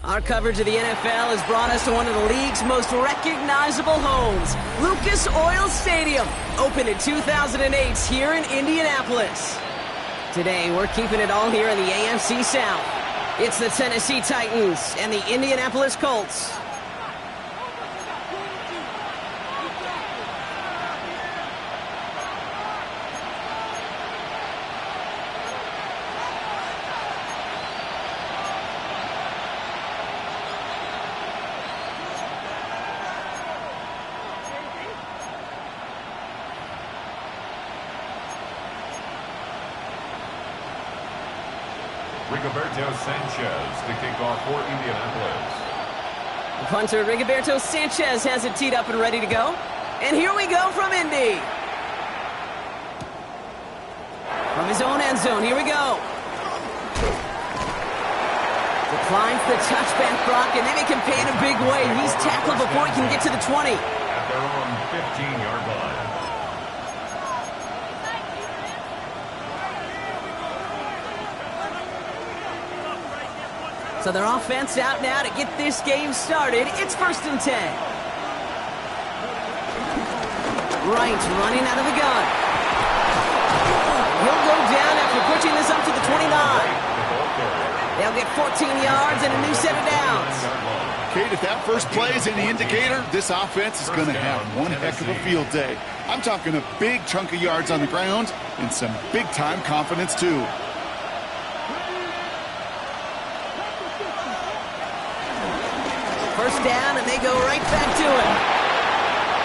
Our coverage of the NFL has brought us to one of the league's most recognizable homes, Lucas Oil Stadium, opened in 2008 here in Indianapolis. Today, we're keeping it all here in the AFC South. It's the Tennessee Titans and the Indianapolis Colts. Rigoberto Sanchez to kick off for Indianapolis. The punter, Rigoberto Sanchez, has it teed up and ready to go. And here we go from Indy. From his own end zone, here we go. Declines the touchback, Brock, and then he can pay in a big way. He's tackled before he can get to the 20. At their own 15-yard line. So their offense out now to get this game started. It's 1st and 10. Wright running out of the gun. He'll go down after pushing this up to the 29. They'll get 14 yards and a new set of downs. Kate, if that first play is any indicator, this offense is going to have one heck of a field day. I'm talking a big chunk of yards on the ground and some big-time confidence, too. First down, and they go right back to him.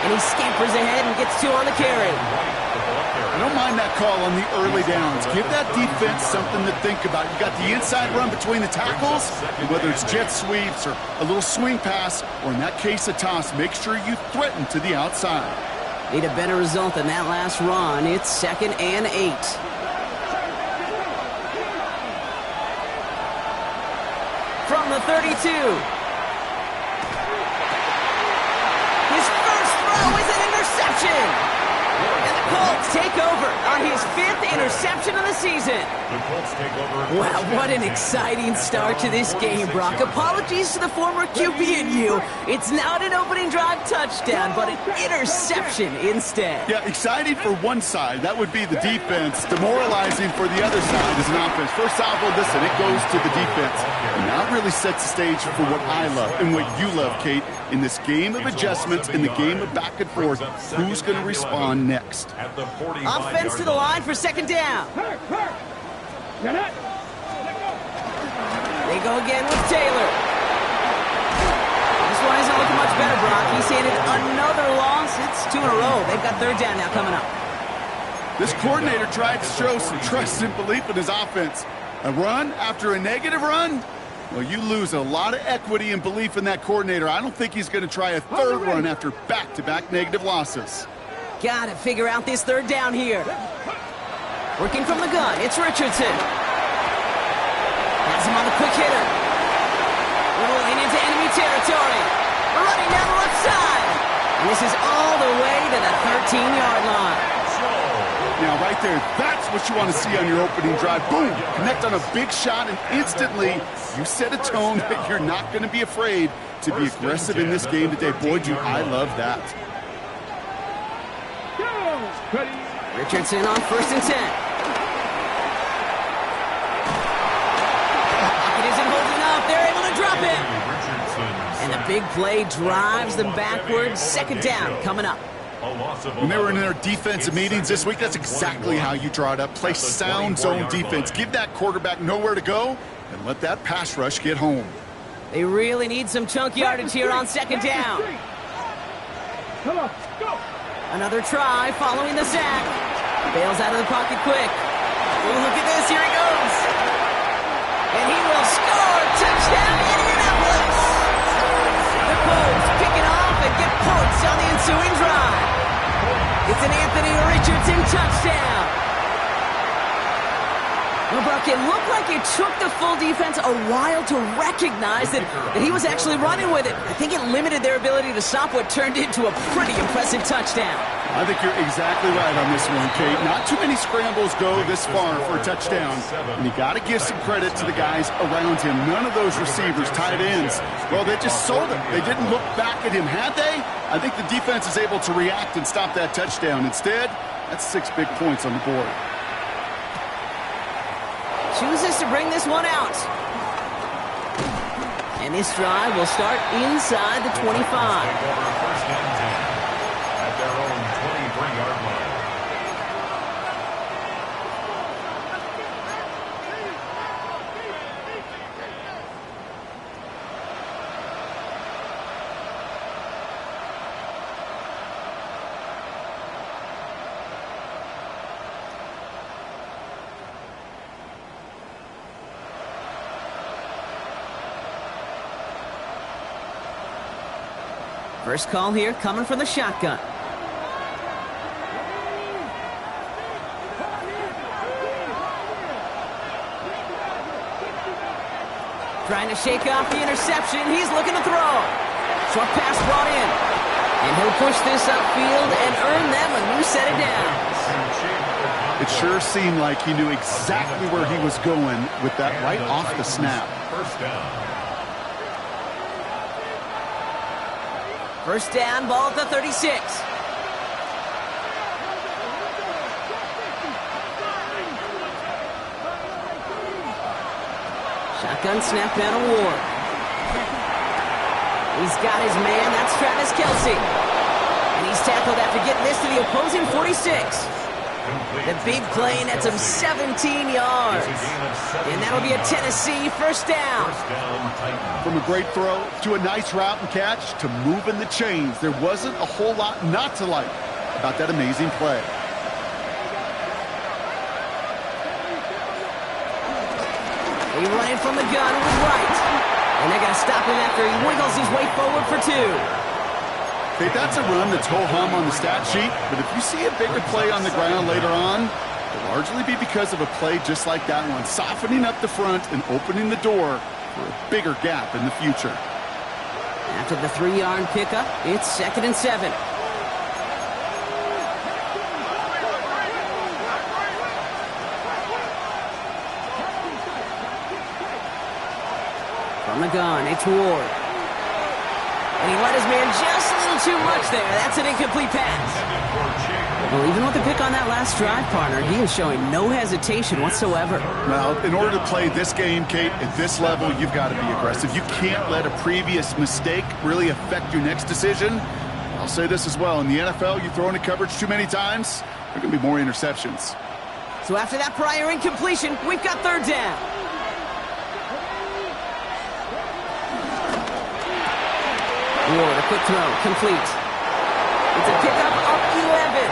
And he scampers ahead and gets 2 on the carry. I don't mind that call on the early downs. Give that defense something to think about. You got the inside run between the tackles, and whether it's jet sweeps or a little swing pass, or in that case a toss, make sure you threaten to the outside. Need a better result than that last run. It's 2nd and 8. From the 32. And the Colts take over on his 5th interception of the season. Wow, what an exciting start to this game, Brock. Apologies to the former QB and you. It's not an opening drive touchdown, but an interception instead. Yeah, exciting for one side. That would be the defense. Demoralizing for the other side as an offense. First off, well, listen, it goes to the defense. And that really sets the stage for what I love and what you love, Kate. In this game of adjustments, in the game of back and forth, who's going to respond next? Offense to the line for 2nd down. They go again with Taylor. This one isn't looking much better, Brock. He's handed another loss. It's 2 in a row. They've got 3rd down now coming up. This coordinator tried to show some trust and belief in his offense. A run after a negative run? Well, you lose a lot of equity and belief in that coordinator. I don't think he's going to try a 3rd run after back-to-back negative losses. Got to figure out this 3rd down here. Working from the gun, it's Richardson. Has him on the quick hitter. Rolling into enemy territory. Running down the left side. And this is all the way to the 13-yard line. Now, right there, that's what you want to see on your opening drive. Boom! Connect on a big shot, and instantly you set a tone that you're not going to be afraid to be aggressive in this game today. Boy, do I love that. Richardson on 1st and 10. Pocket isn't holding up. They're able to drop him. And the big play drives them backwards. 2nd down coming up. When they were in their defensive meetings this week, that's exactly how you draw it up. Play sound zone defense. Give that quarterback nowhere to go and let that pass rush get home. They really need some chunk yardage here on 2nd down. Come on, go. Another try following the sack. Bails out of the pocket quick. Ooh, look at this. Here he goes. And he will score. Touchdown, Indianapolis. The Colts pick it off and get points on the ensuing drive. It's an Anthony Richardson touchdown. Well, Brock, it looked like it took the full defense a while to recognize that he was actually running with it. I think it limited their ability to stop what turned into a pretty impressive touchdown. I think you're exactly right on this one, Kate. Not too many scrambles go this far for a touchdown. And you got to give some credit to the guys around him. None of those receivers, tight ends, well, they just sold him. They didn't look back at him, had they? I think the defense is able to react and stop that touchdown. Instead, that's 6 big points on the board. Chooses to bring this one out. And this drive will start inside the 25. First and 10 at their own 23-yard line. First call here coming from the shotgun. Trying to shake off the interception. He's looking to throw. Short pass brought in. And he'll push this upfield and earn them a new set of downs. It sure seemed like he knew exactly where he was going with that right off the snap. First down. First down, ball at the 36. Shotgun snap down to Ward. He's got his man, that's Travis Kelce. And he's tackled after getting this to the opposing 46. The big play nets him 17 yards. And that'll be a Tennessee first down. From a great throw to a nice route and catch to moving the chains. There wasn't a whole lot not to like about that amazing play. He running from the gun with right. And they're going to stop him after he wiggles his way forward for 2. Okay, that's a run that's ho-hum on the stat sheet, but if you see a bigger play on the ground later on, it'll largely be because of a play just like that one, softening up the front and opening the door for a bigger gap in the future. After the 3-yard pickup, it's 2nd and 7. From the gun, it's Ward. And he let his man just a little too much there. That's an incomplete pass. Well, even with the pick on that last drive, partner, he is showing no hesitation whatsoever. Well, in order to play this game, Kate, at this level, you've got to be aggressive. You can't let a previous mistake really affect your next decision. I'll say this as well. In the NFL, you throw into coverage too many times, there are going to be more interceptions. So after that prior incompletion, we've got 3rd down. Ward, a quick throw, complete. It's a pickup of 11,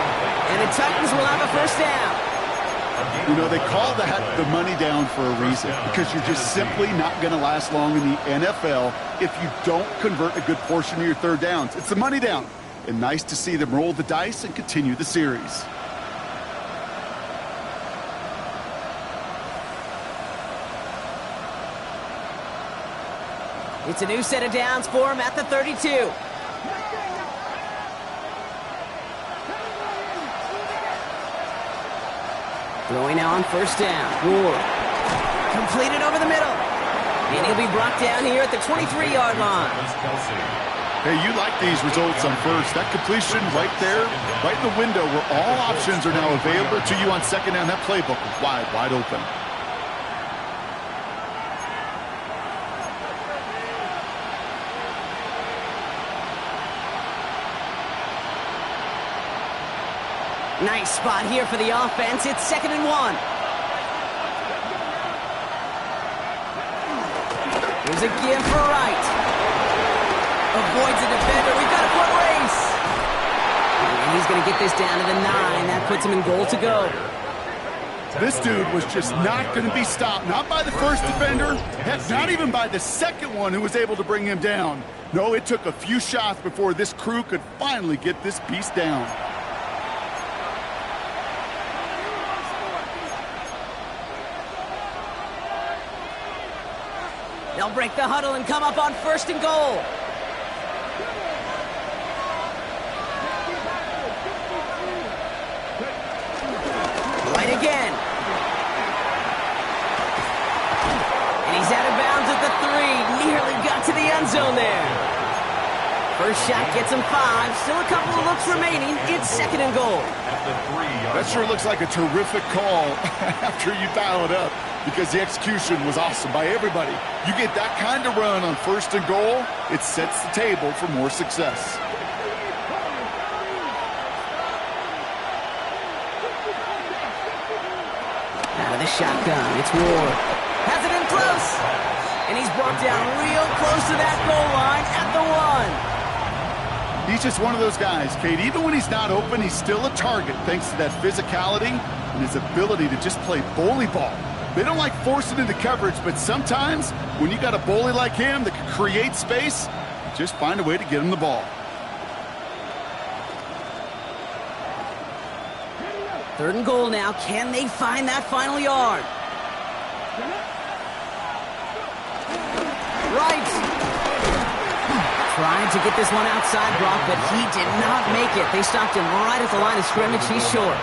and the Titans will have a first down. You know, they call that the money down for a reason, because you're just simply not going to last long in the NFL if you don't convert a good portion of your 3rd downs. It's the money down, and nice to see them roll the dice and continue the series. It's a new set of downs for him at the 32. Throwing now on first down. Ward. Completed over the middle. And he'll be brought down here at the 23-yard line. Hey, you like these results on first. That completion right there, right in the window where all options are now available to you on 2nd down. That playbook is wide open. Nice spot here for the offense. It's 2nd and 1. Here's a give for Wright. Avoids a defender. We've got a foot race. And he's going to get this down to the 9. That puts him in goal to go. This dude was just not going to be stopped. Not by the first defender. Heck, not even by the second one who was able to bring him down. No, it took a few shots before this crew could finally get this beast down. They'll break the huddle and come up on 1st and goal. Right again. And he's out of bounds at the 3. Nearly got to the end zone there. First shot gets him 5. Still a couple of looks remaining. It's 2nd and goal. That sure looks like a terrific call after you dial it up, because the execution was awesome by everybody. You get that kind of run on 1st and goal, it sets the table for more success. Out of the shotgun, it's Ward. Has it in close. And he's brought down real close to that goal line at the 1. He's just one of those guys, Kate. Even when he's not open, he's still a target thanks to that physicality and his ability to just play bully ball. They don't like forcing into coverage, but sometimes when you got a bully like him that can create space, just find a way to get him the ball. 3rd and goal now. Can they find that final yard? Right. Trying to get this one outside, Brock, but he did not make it. They stopped him right at the line of scrimmage. He's short.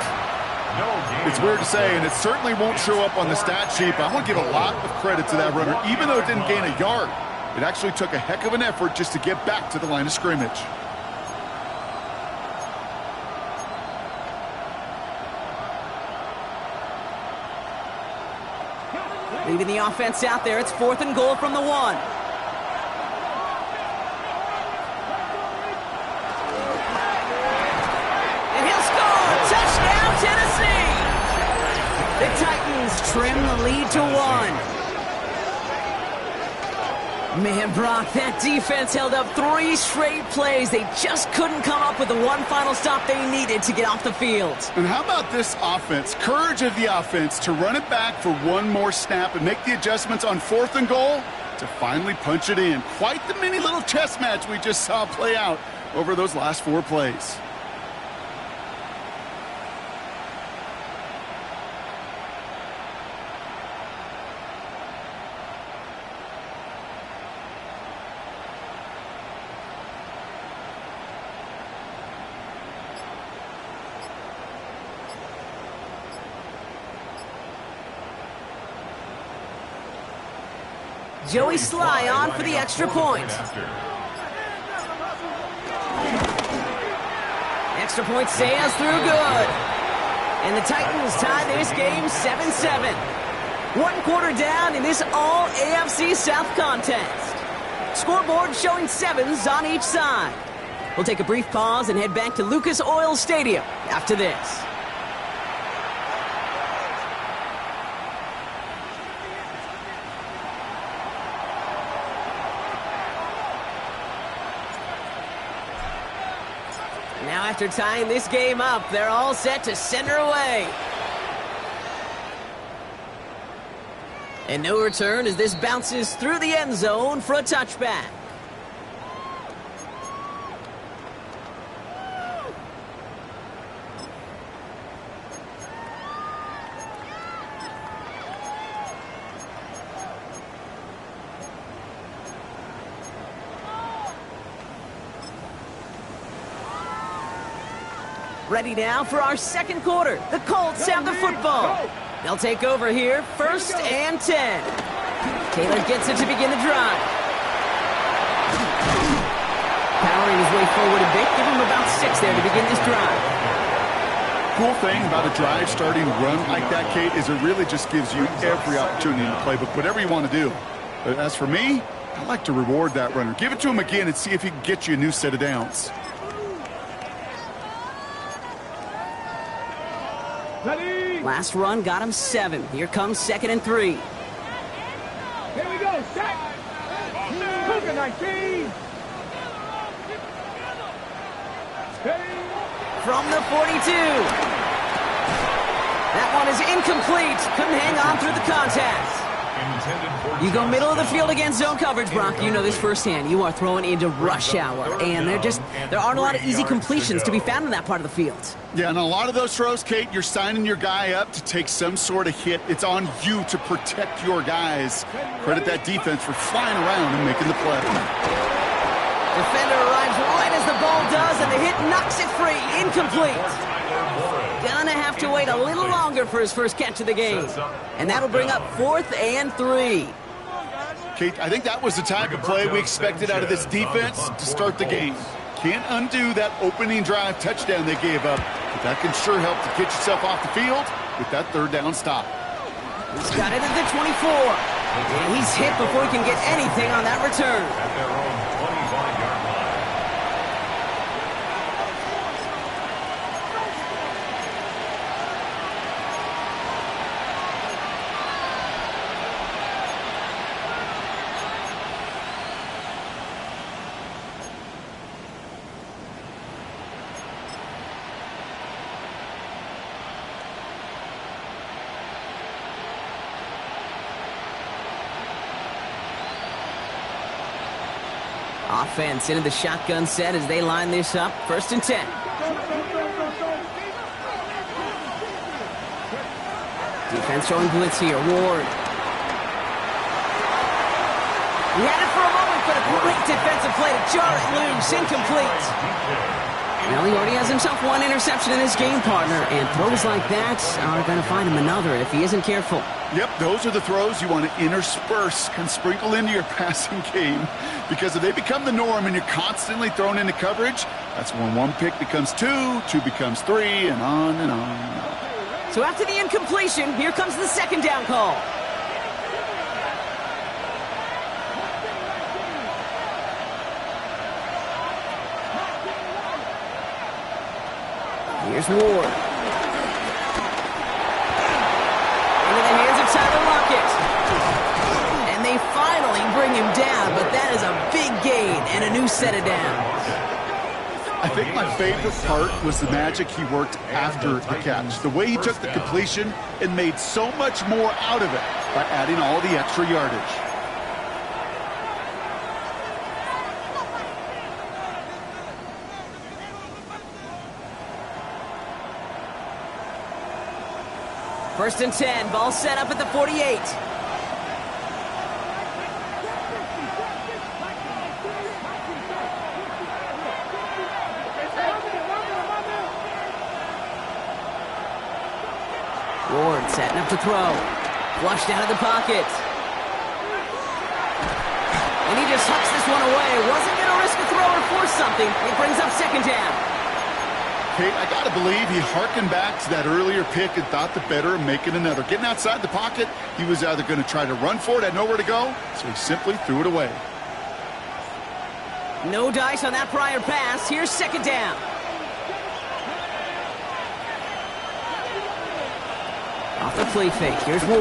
It's weird to say, and it certainly won't show up on the stat sheet, but I want to give a lot of credit to that runner. Even though it didn't gain a yard, it actually took a heck of an effort just to get back to the line of scrimmage. Leaving the offense out there. It's 4th and goal from the 1. The Titans trim the lead to 1. Man, Brock, that defense held up 3 straight plays. They just couldn't come up with the one final stop they needed to get off the field. And how about this offense? Courage of the offense to run it back for one more snap and make the adjustments on 4th and goal to finally punch it in. Quite the mini little chess match we just saw play out over those last 4 plays. Joey Sly on for the extra point. Extra point sails through good. And the Titans tie this game 7-7. 1 quarter down in this all-AFC South contest. Scoreboard showing 7s on each side. We'll take a brief pause and head back to Lucas Oil Stadium after this. Now after tying this game up, they're all set to center away. And no return as this bounces through the end zone for a touchback. Ready now for our second quarter. The Colts have the football. They'll take over here, 1st and 10. Taylor gets it to begin the drive. Powering his way forward a bit. Give him about 6 there to begin this drive. Cool thing about a drive starting run like that, Kate, is it really just gives you every opportunity in the playbook, whatever you want to do. But as for me, I like to reward that runner. Give it to him again and see if he can get you a new set of downs. Last run got him 7. Here comes 2nd and 3. Here we go, set. Cougar 19. From the 42. That one is incomplete. Couldn't hang on through the contact. You go middle of the field against zone coverage, Brock. You know this firsthand. You are throwing into rush hour, and there aren't a lot of easy completions to be found in that part of the field. Yeah, and a lot of those throws, Kate, you're signing your guy up to take some sort of hit. It's on you to protect your guys. Credit that defense for flying around and making the play. Defender arrives right as the ball does, and the hit knocks it free. Incomplete. Gonna have to wait a little longer for his first catch of the game. And that'll bring up 4th and 3. Kate, I think that was the type of play we expected out of this defense to start the game. Can't undo that opening drive touchdown they gave up, but that can sure help to get yourself off the field with that 3rd down stop. He's got it at the 24. And he's hit before he can get anything on that return. At their own 25-yard line. Offense into the shotgun set as they line this up. 1st and 10. Defense showing blitz here. Ward. He had it for a moment, but a great defensive play to jar it loose. Incomplete. Well, he already has himself one interception in his game, partner, and throws like that are going to find him another if he isn't careful. Yep, those are the throws you want to intersperse and sprinkle into your passing game, because if they become the norm and you're constantly thrown into coverage, that's when 1 pick becomes 2, 2 becomes 3, and on and on and on. So after the incompletion, here comes the 2nd down call. Here's Ward. Into the hands of Tyler Lockett. And they finally bring him down, but that is a big gain and a new set of downs. I think my favorite part was the magic he worked after the catch. The way he took the completion and made so much more out of it by adding all the extra yardage. First and 10, ball set up at the 48. Ward setting up to throw. Flushed out of the pocket. And he just hucks this one away. Wasn't going to risk a throw or force something. It brings up 2nd down. Kate, I got to believe he harkened back to that earlier pick and thought the better of making another. Getting outside the pocket, he was either going to try to run for it, had nowhere to go, so he simply threw it away. No dice on that prior pass. Here's 2nd down. Off the play fake. Here's Ward.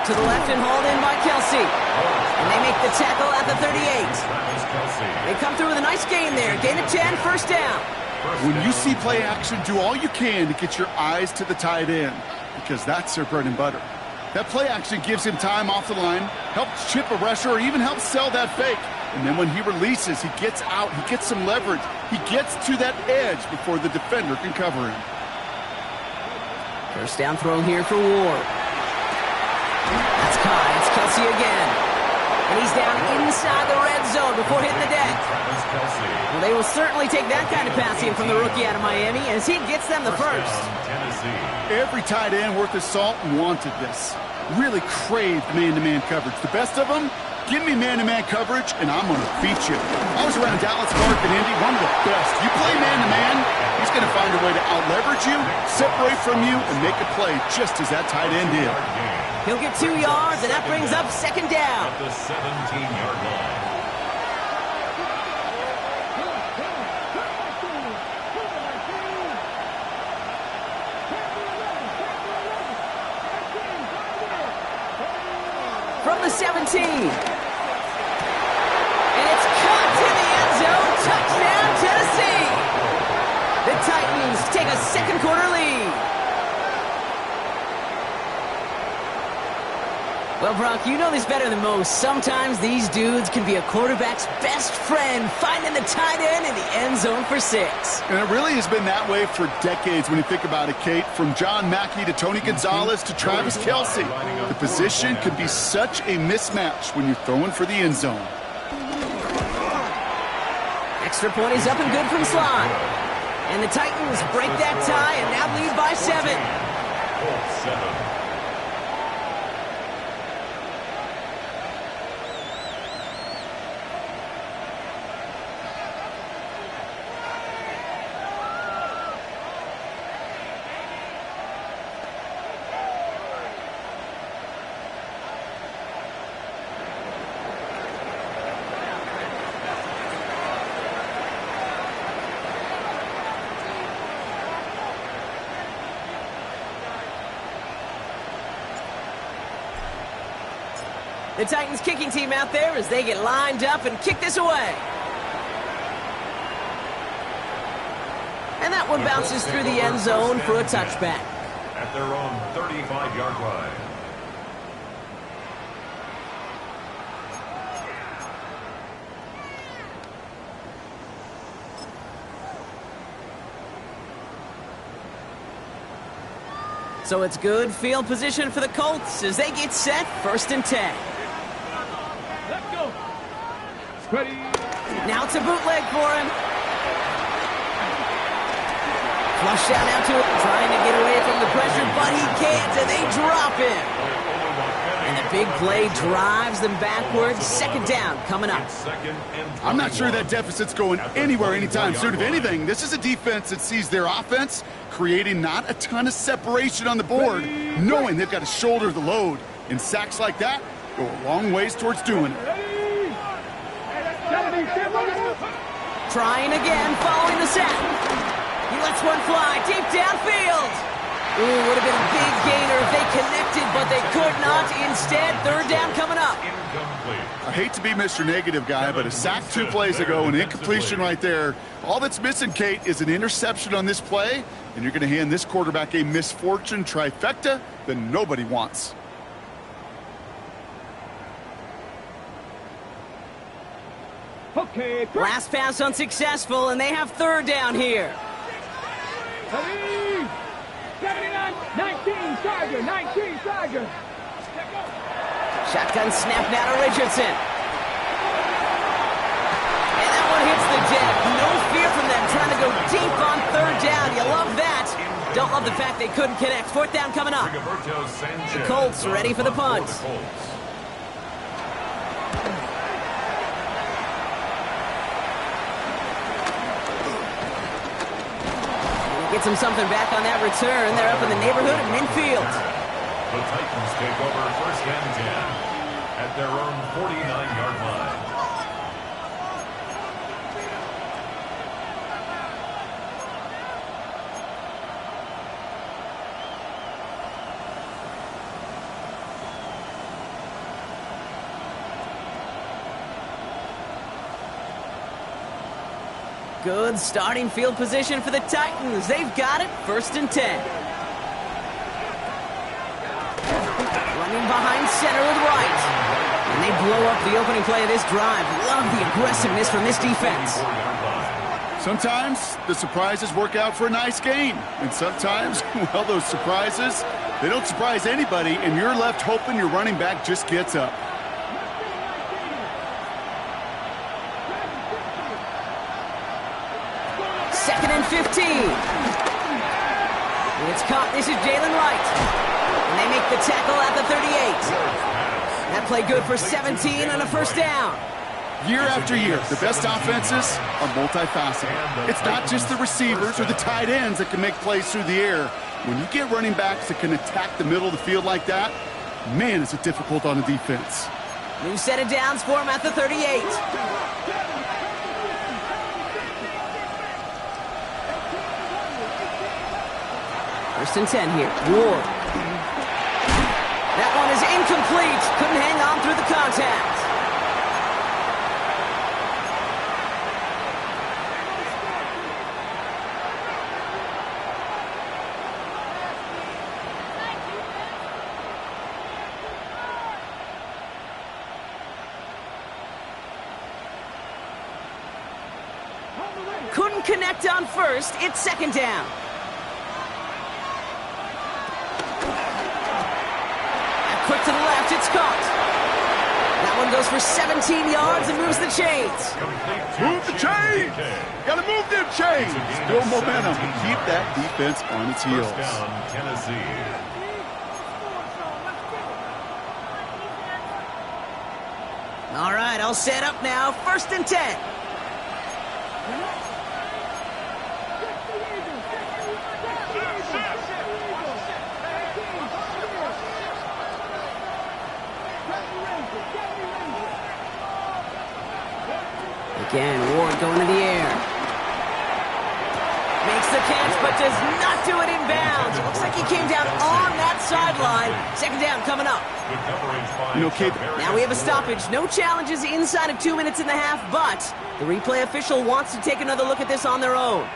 To the left and hauled in by Kelsey. And they make the tackle at the 38. They come through with a nice gain there. Gain of 10, 1st down. When you see play action, do all you can to get your eyes to the tight end, because that's their bread and butter. That play action gives him time off the line, helps chip a rusher, or even helps sell that fake. And then when he releases, he gets out, he gets some leverage. He gets to that edge before the defender can cover him. 1st down throw here for Ward. That's caught. It's Kelsey again. And he's down inside the red zone before hitting the deck. Well, they will certainly take that kind of passing from the rookie out of Miami as he gets them the first. Every tight end worth his salt wanted this. Really craved man-to-man coverage. The best of them, give me man-to-man coverage and I'm going to beat you. I was around Dallas Park and Indy, one of the best. You play man-to-man, he's going to find a way to out-leverage you, separate from you, and make a play just as that tight end did. He'll get 2 yards, and that brings up 2nd down. At the 17-yard line. From the 17. And it's caught in the end zone. Touchdown, Tennessee. The Titans take a 2nd quarter lead. Well, Brock, you know this better than most. Sometimes these dudes can be a quarterback's best friend, finding the tight end in the end zone for 6. And it really has been that way for decades when you think about it, Kate. From John Mackey to Tony Gonzalez to Travis Kelce. The position can be such a mismatch when you're throwing for the end zone. Extra point is up and good from Sly. And the Titans break that tie and now lead by 7. Colts 7. The Titans kicking team out there as they get lined up and kick this away. And that one bounces through the end zone for a touchback. At their own 35-yard line. So it's good field position for the Colts as they get set 1st and 10. Let's go. Ready. Now it's a bootleg for him. Flush down out to him, trying to get away from the pressure, but he can't, and they drop him. And the big play drives them backwards. 2nd down coming up. I'm not sure that deficit's going anywhere anytime soon. If anything, this is a defense that sees their offense creating not a ton of separation on the board, knowing they've got to shoulder the load. And sacks like that go a long ways towards doing it. Trying again, following the sack. He lets one fly deep downfield. Ooh, would have been a big gainer if they connected, but they could not. Instead, 3rd down coming up. I hate to be Mr. Negative guy, but a sack 2 plays ago, an incompletion right there. All that's missing, Kate, is an interception on this play, and you're going to hand this quarterback a misfortune trifecta that nobody wants. Okay. Last pass unsuccessful, and they have 3rd down here. 79, 19, Charger, 19, Charger. Shotgun snap now to Richardson. And that one hits the deck. No fear from them trying to go deep on 3rd down. You love that. Don't love the fact they couldn't connect. 4th down coming up. The Colts ready for the punt. Gets him something back on that return. They're up in the neighborhood of midfield. The Titans take over 1st and 10 at their own 49-yard line. Good starting field position for the Titans. They've got it. 1st and 10. Running behind center with Wright. And they blow up the opening play of this drive. Love the aggressiveness from this defense. Sometimes the surprises work out for a nice game. And sometimes, well, those surprises, they don't surprise anybody, and you're left hoping your running back just gets up. Second and 15. It's caught. This is Jalen Wright. And they make the tackle at the 38. That play good for 17 on a 1st down. Year after year, the best offenses are multifaceted. It's not just the receivers or the tight ends that can make plays through the air. When you get running backs that can attack the middle of the field like that, man, is it difficult on a defense. New set of downs for him at the 38. 1st and 10 here. Ward. That one is incomplete. Couldn't hang on through the contact. Couldn't connect on first. It's second down. Quick to the left, it's caught. That one goes for 17 yards and moves the chains. Move the chains! Gotta move them chains! Still momentum. Keep that defense on its heels. First down, Tennessee. All right, I'll set up now. 1st and 10. Again, Ward going to the air. Makes the catch, but does not do it in bounds. It looks like he came down on that sideline. Second down coming up. You know, Kate, Now we have a stoppage. No challenges inside of 2 minutes and a half, but the replay official wants to take another look at this on their own.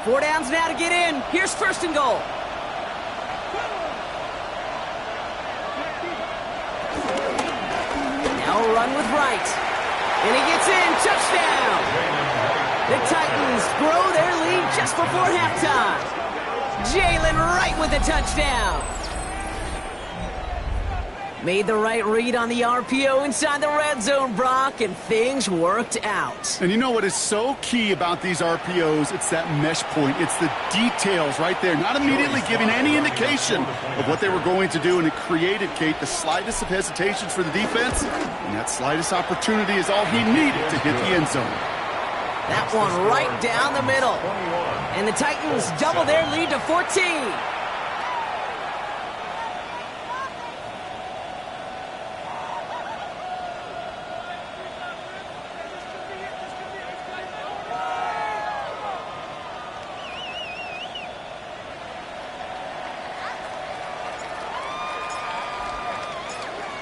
Four downs now to get in. Here's 1st and goal. Now a run with Wright. And he gets in. Touchdown. The Titans grow their lead just before halftime. Jalen Wright with a touchdown. Made the right read on the RPO inside the red zone, Brock, and things worked out. and you know what is so key about these RPOs? It's that mesh point. It's the details right there. Not immediately giving any indication of what they were going to do, and it created, Kate, the slightest of hesitations for the defense, and that slightest opportunity is all he needed to hit the end zone. That one right down the middle. And the Titans double their lead to 14.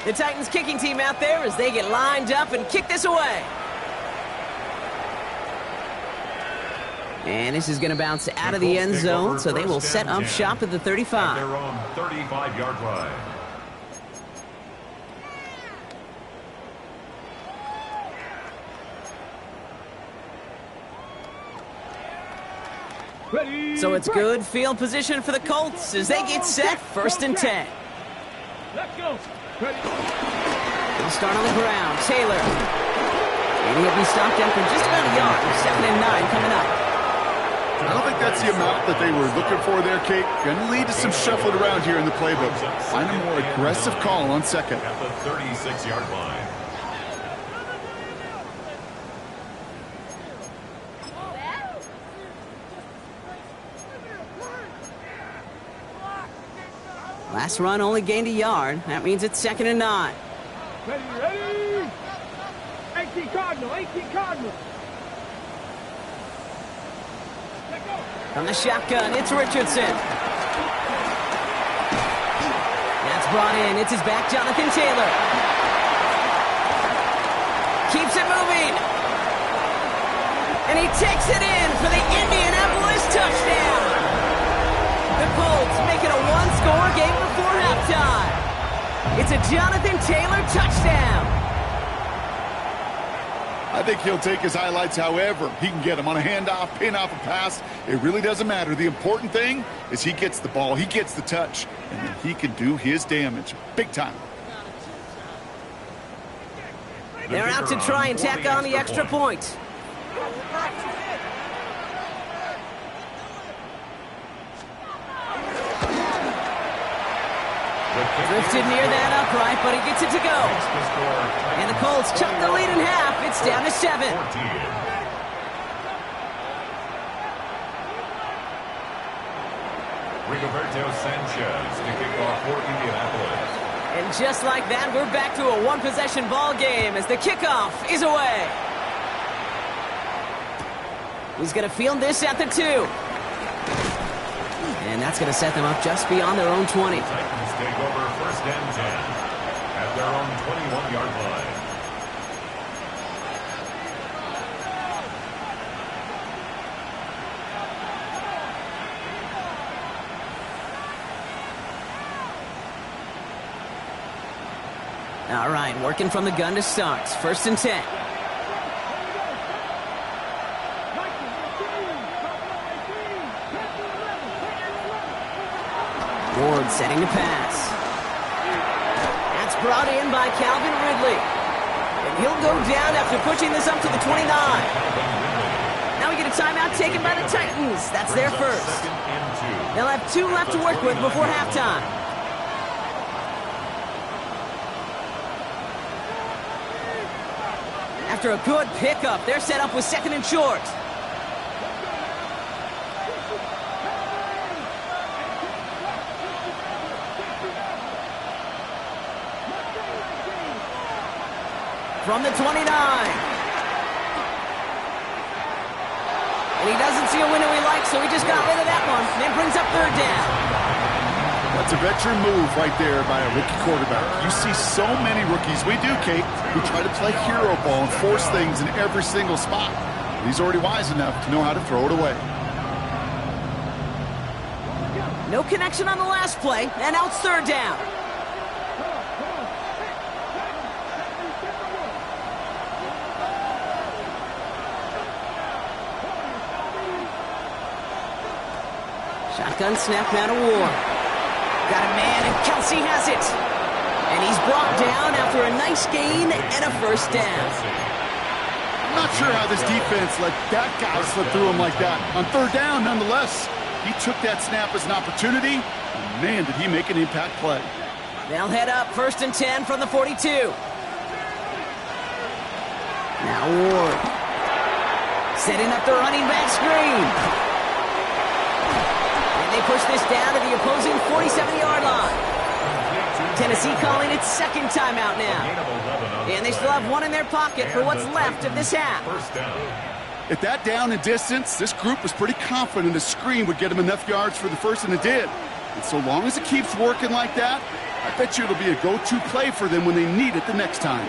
The Titans kicking team out there as they get lined up and kick this away. And this is going to bounce out of the end zone, so they will set up shop at the 35. At their own 35-yard line. Ready. So it's good field position for the Colts as they get set. 1st and 10. Let's go. Ready. They'll start on the ground. Taylor. And he'll be stopped after just about a yard. 2nd and 9 coming up. I don't think that's the amount that they were looking for there, Kate. Going to lead to some shuffling around here in the playbook. Find a more aggressive call on 2nd. At the 36-yard line. Last run only gained a yard. That means it's 2nd and 9. Ready, ready. 18 Cardinal, 18 Cardinal. Let go. From the shotgun, it's Richardson. That's brought in. It's his back, Jonathan Taylor. Keeps it moving. And he takes it in for the Indianapolis touchdown. The Colts make it a one-score game before halftime. It's a Jonathan Taylor touchdown. I think he'll take his highlights however he can get them on a handoff, pin off a pass. It really doesn't matter. The important thing is he gets the ball, he gets the touch, and then he can do his damage big time. They're out to try and tack on the extra point. Drifted near that upright, but he gets it to go. And the Colts chop the lead in half. It's down to 7. Rigoberto Sanchez to kick off for Indianapolis. And just like that, we're back to a one-possession ball game as the kickoff is away. He's going to field this at the 2. And that's going to set them up just beyond their own 20. Titans take over 1st and 10 at their own 21-yard line. All right, working from the gun to start. 1st and 10. Ward setting to pass. That's brought in by Calvin Ridley. And he'll go down after pushing this up to the 29. Now we get a timeout taken by the Titans. That's their first. They'll have 2 left to work with before halftime. After a good pickup, they're set up with 2nd and short. From the 29. And he doesn't see a window he likes, so he just got rid of that one. And then brings up 3rd down. That's a veteran move right there by a rookie quarterback. You see so many rookies, we do, Kate, who try to play hero ball and force things in every single spot. He's already wise enough to know how to throw it away. No connection on the last play, and now it's 3rd down. Shotgun snap now to Ward. Got a man, and Kelsey has it. And he's brought down after a nice gain and a 1st down. I'm not sure how this defense let that guy slip through him like that. On 3rd down, nonetheless, he took that snap as an opportunity. And man, did he make an impact play. They'll head up 1st and 10 from the 42. Now Ward. Setting up the running back screen. They push this down to the opposing 47-yard line. Tennessee calling its 2nd timeout now. And they still have 1 in their pocket for what's left of this half. At that down and distance, this group was pretty confident the screen would get them enough yards for the first, and it did. And so long as it keeps working like that, I bet you it'll be a go-to play for them when they need it the next time.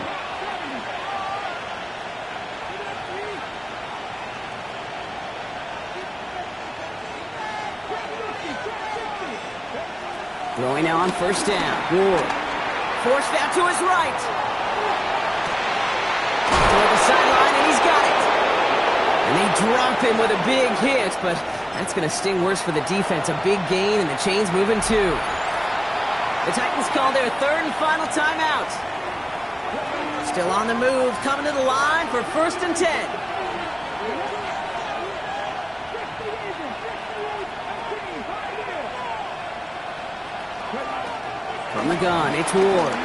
Throwing now on 1st down. Ward. Forced out to his right. Toward the sideline, and he's got it. And they drop him with a big hit, but that's going to sting worse for the defense. A big gain, and the chain's moving too. The Titans call their 3rd and final timeout. Still on the move, coming to the line for 1st and 10. From the gun, it's Ward.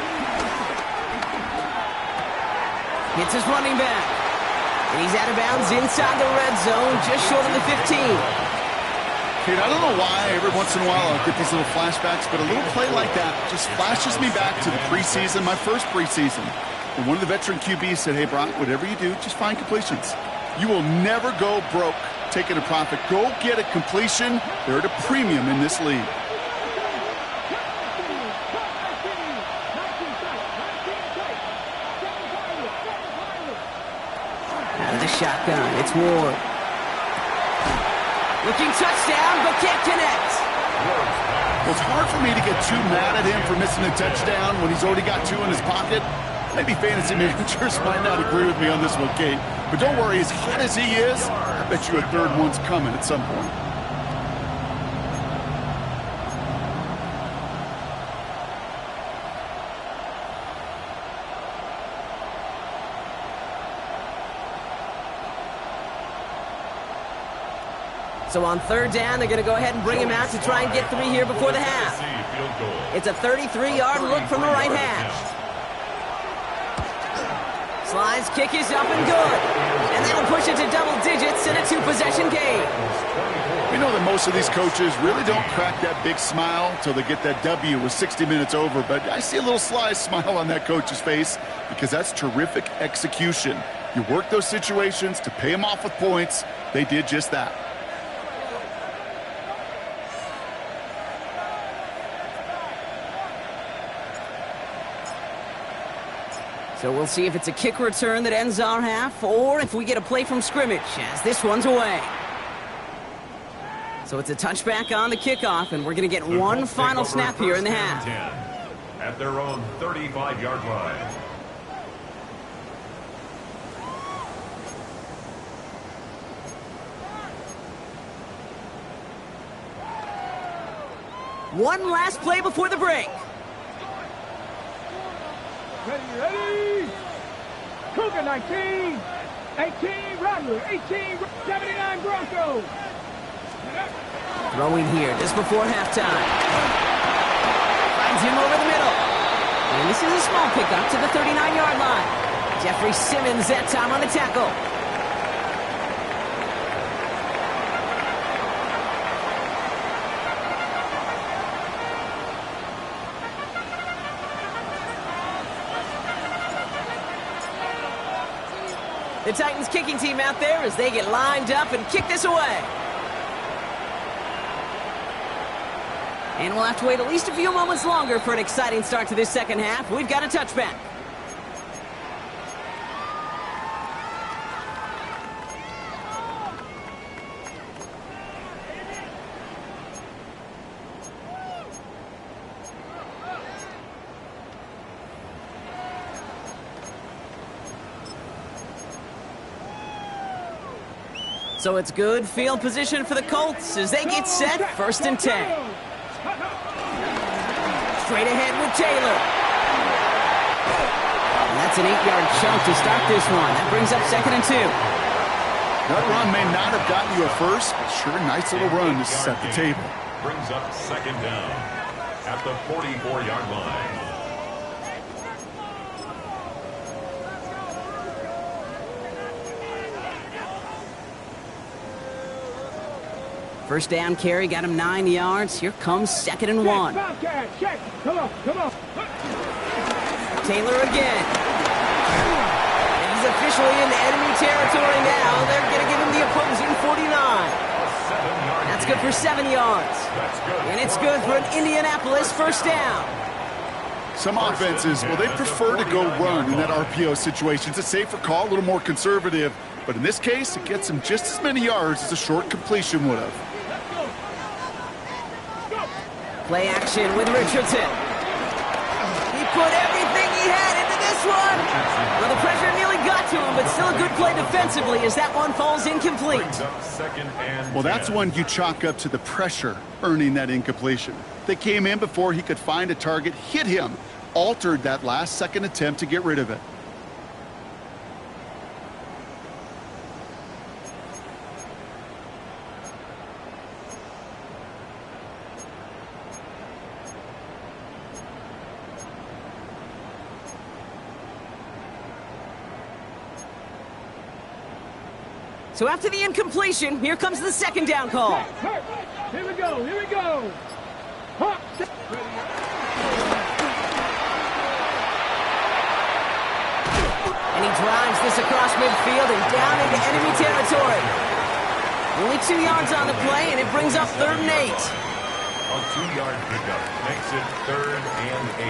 Hits his running back. And he's out of bounds inside the red zone, just short of the 15. Kate, I don't know why every once in a while I'll get these little flashbacks, but a little play like that just flashes me back to the preseason, my first preseason. And one of the veteran QBs said, hey, Brock, whatever you do, just find completions. You will never go broke taking a profit. Go get a completion. They're at a premium in this league. Shotgun, it's Ward. Looking touchdown, but can't connect. Well, it's hard for me to get too mad at him for missing a touchdown when he's already got 2 in his pocket. Maybe fantasy managers might not agree with me on this one, Kate. But don't worry, as hot as he is, I bet you a 3rd one's coming at some point. So on 3rd down, they're going to go ahead and bring him out to try and get 3 here before the half. It's a 33-yard look from the right hash. Slides, kick is up and good. And that'll push it to double digits in a 2-possession game. We know that most of these coaches really don't crack that big smile until they get that W with 60 minutes over, but I see a little sly smile on that coach's face because that's terrific execution. You work those situations to pay them off with points. They did just that. So we'll see if it's a kick return that ends our half, or if we get a play from scrimmage, as this one's away. So it's a touchback on the kickoff, and we're going to get one final snap here in the half. at their own 35-yard line. One last play before the break. Ready. Cougar 19. 18, Rattler. 18, 79 Broncos. Throwing here just before halftime. Finds him over the middle. And this is a small pickup to the 39-yard line. Jeffrey Simmons that time on the tackle. The Titans kicking team out there as they get lined up and kick this away. And we'll have to wait at least a few moments longer for an exciting start to this second half. We've got a touchback. So it's good field position for the Colts as they get set, 1st and 10. Straight ahead with Taylor. And that's an 8-yard chunk to start this one. That brings up 2nd and 2. That run may not have gotten you a first, but sure a nice little run to set the table. Brings up 2nd down at the 44-yard line. First down carry got him 9 yards. Here comes 2nd and 1. Check. Come on. Taylor again. And he's officially in enemy territory now. They're going to give him the opposing 49. That's good for 7 yards. And it's good for an Indianapolis first down. Some offenses, well, they prefer to go run in that RPO situation. It's a safer call, a little more conservative. But in this case, it gets him just as many yards as a short completion would have. Play action with Richardson. He put everything he had into this one. Well, the pressure nearly got to him, but still a good play defensively as that one falls incomplete. Well, that's one you chalk up to the pressure earning that incompletion. They came in before he could find a target, hit him, altered that last-second attempt to get rid of it. So after the incompletion, here comes the 2nd down call. Here we go. And he drives this across midfield and down into enemy territory. Only 2 yards on the play, and it brings up 3rd and 8. A 2-yard pickup makes it 3rd and 8.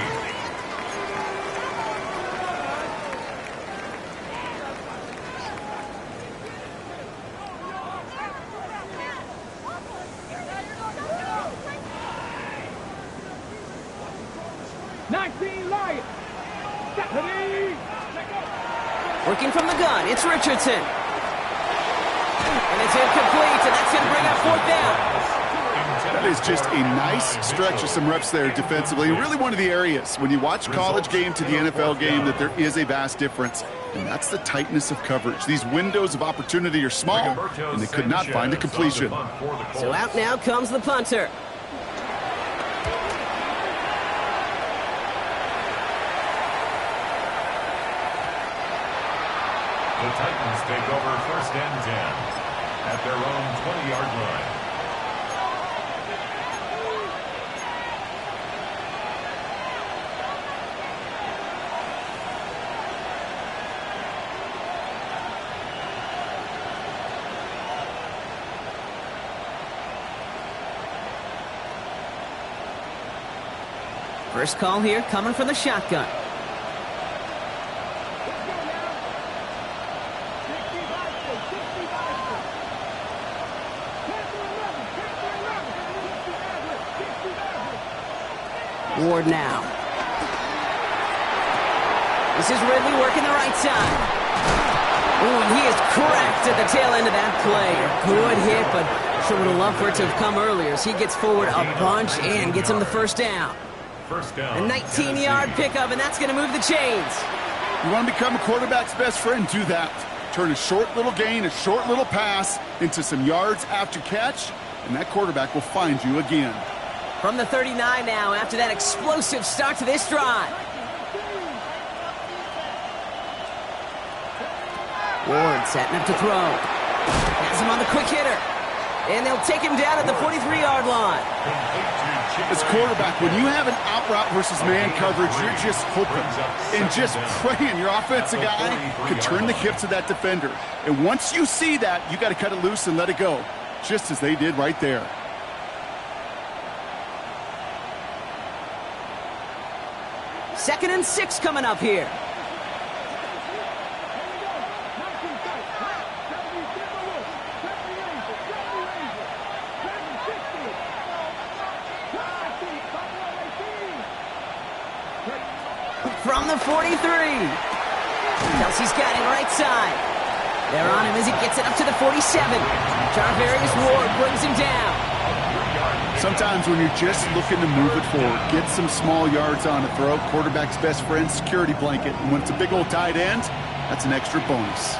Working from the gun, it's Richardson. And it's incomplete, and that's going to bring up 4th down. That is just a nice stretch of some reps there defensively. And really one of the areas, when you watch college game to the NFL game, that there is a vast difference. And that's the tightness of coverage. These windows of opportunity are small, and they could not find a completion. So out now comes the punter. The Titans take over 1st and 10 at their own 20-yard line. First call here coming from the shotgun. Ward now. This is Ridley working the right side. Oh, and he is cracked at the tail end of that play. A good hit, but sure would have loved for it to have come earlier as he gets forward a bunch and gets him the first down. First down. A 19-yard pickup, and that's going to move the chains. You want to become a quarterback's best friend, do that. Turn a short little gain, a short little pass into some yards after catch, and that quarterback will find you again. From the 39 now after that explosive start to this drive. Ward setting up to throw. Has him on the quick hitter. And they'll take him down at the 43-yard line. As quarterback, when you have an out route versus man coverage, you're just hoping and just praying your offensive guy can turn the hips of that defender. And once you see that, you got to cut it loose and let it go, just as they did right there. Second and 6 coming up here. From the 43. Kelsey's got it right side. They're on him as he gets it up to the 47. Charvarius Ward brings him down. Sometimes when you're just looking to move it forward, get some small yards on a throw, quarterback's best friend, security blanket. And when it's a big old tight end, that's an extra bonus.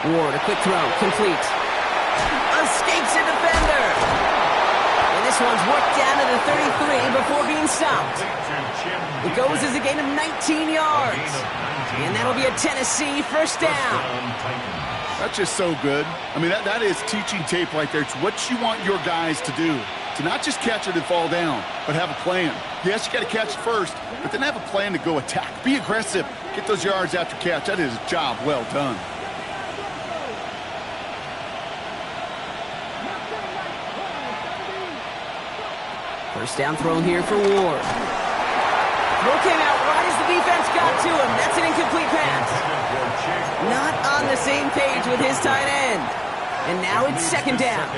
Ward, a quick throw, complete. Escapes a defender. And this one's worked down to the 33 before being stopped. It goes as a gain of 19 yards. And that'll be a Tennessee first down. That's just so good. I mean, that is teaching tape right there. It's what you want your guys to do. To not just catch it and fall down, but have a plan. Yes, you got to catch it first, but then have a plan to go attack. Be aggressive. Get those yards after catch. That is a job well done. First down throw here for Ward. Throw came out right as the defense got to him. That's an incomplete pass. Not on the same page with his tight end. And now it's second down.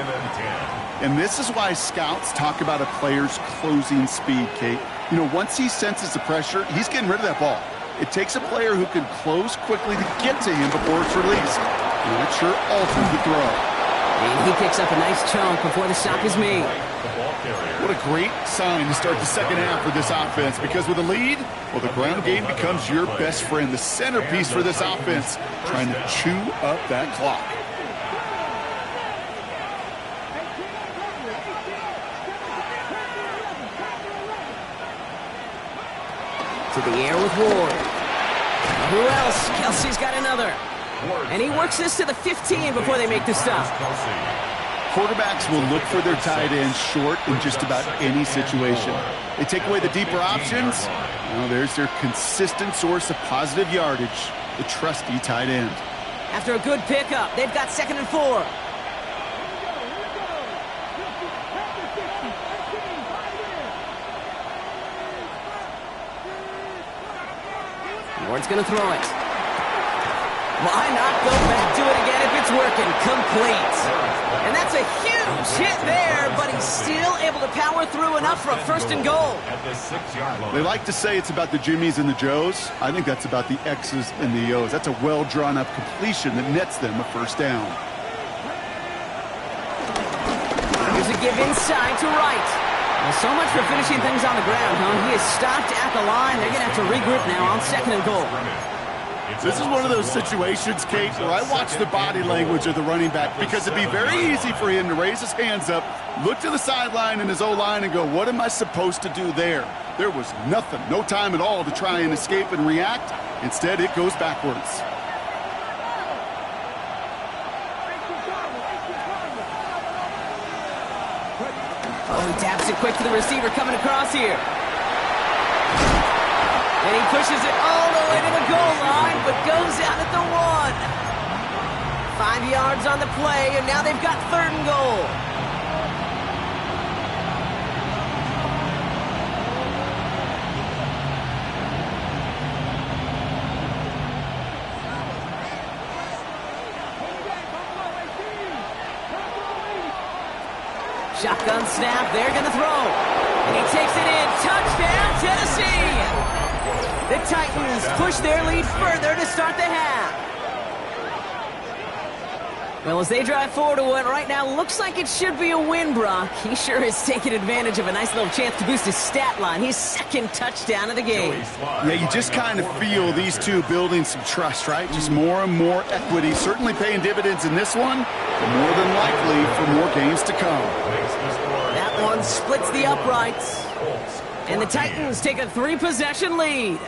And this is why scouts talk about a player's closing speed, Kate. You know, once he senses the pressure, he's getting rid of that ball. It takes a player who can close quickly to get to him before it's released. And that sure alters the throw. And he picks up a nice chunk before the stop is made. What a great sign to start the second half for this offense, because with a lead, well, the ground game becomes your best friend, the centerpiece for this offense, trying to chew up that clock. To the air with Ward. Who else? Kelsey's got another. And he works this to the 15 before they make the stop. Quarterbacks will look for their tight ends short in just about any situation. They take away the deeper options. Well, there's their consistent source of positive yardage, the trusty tight end. After a good pickup, they've got second and 4. Ward's going to throw it. Why not go back to it again if it's working? Complete. And that's a huge hit there, but he's still able to power through enough for a first and goal. They like to say it's about the Jimmies and the Joes. I think that's about the X's and the O's. That's a well-drawn-up completion that nets them a first down. Here's a give inside to right. Well, so much for finishing things on the ground, huh? He is stopped at the line. They're going to have to regroup now on second and goal. This is one of those situations, Kate, where I watch the body language of the running back, because it'd be very easy for him to raise his hands up, look to the sideline in his O-line and go, what am I supposed to do there? There was nothing, no time at all to try and escape and react. Instead, it goes backwards. Oh, he taps it quick to the receiver coming across here. And he pushes it all the way to the goal line, but goes out at the 1. 5 yards on the play, and now they've got third and goal. Shotgun snap, they're going to throw. And he takes it in. Touchdown, Tennessee! The Titans push their lead further to start the half. Well, as they drive forward to what right now looks like it should be a win, Brock, he sure is taking advantage of a nice little chance to boost his stat line. His second touchdown of the game. Yeah, you just kind of feel these two building some trust, right? Just more and more equity. Certainly paying dividends in this one, but more than likely for more games to come. That one splits the uprights. And the Titans take a 3-possession lead.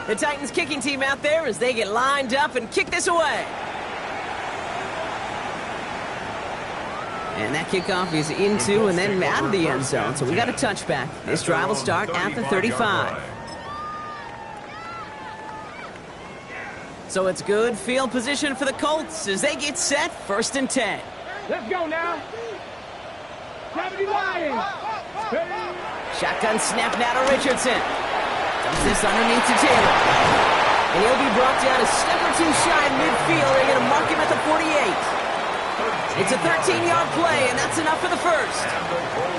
The Titans kicking team out there as they get lined up and kick this away. And that kickoff is into and then out of the end zone. So we got a touchback. This drive will start at the 35. So it's good field position for the Colts as they get set, 1st and 10. Let's go now. 70 Lions. Shotgun snap now to Richardson. Dumps this underneath to Taylor. And he'll be brought down a step or two shy in midfield. They're going to mark him at the 48. It's a 13-yard play, and that's enough for the first.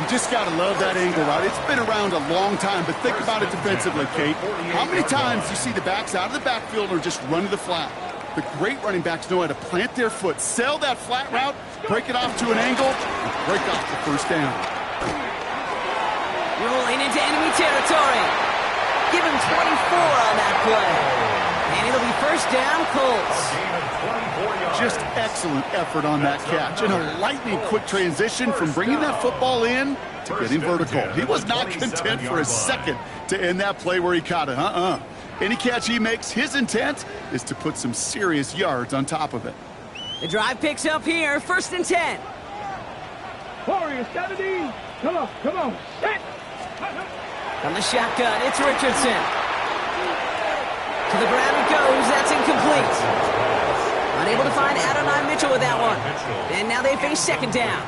You just got to love that angle, right? It's been around a long time, but think about it defensively, Kate. How many times you see the backs out of the backfield or just run to the flat? The great running backs know how to plant their foot, sell that flat route, break it off to an angle, and break off the first down. Rolling into enemy territory. Give him 24 on that play. And it'll be first down, Colts. Just excellent effort on that catch. And a lightning-quick transition from bringing that football in to getting vertical. He was not content for a second to end that play where he caught it. Any catch he makes, his intent is to put some serious yards on top of it. The drive picks up here, 1st and 10. Warriors, 70. Come on. Set. From the shotgun, it's Richardson. To the ground it goes. That's incomplete. Unable to find Adonai Mitchell with that one. And now they face 2nd down.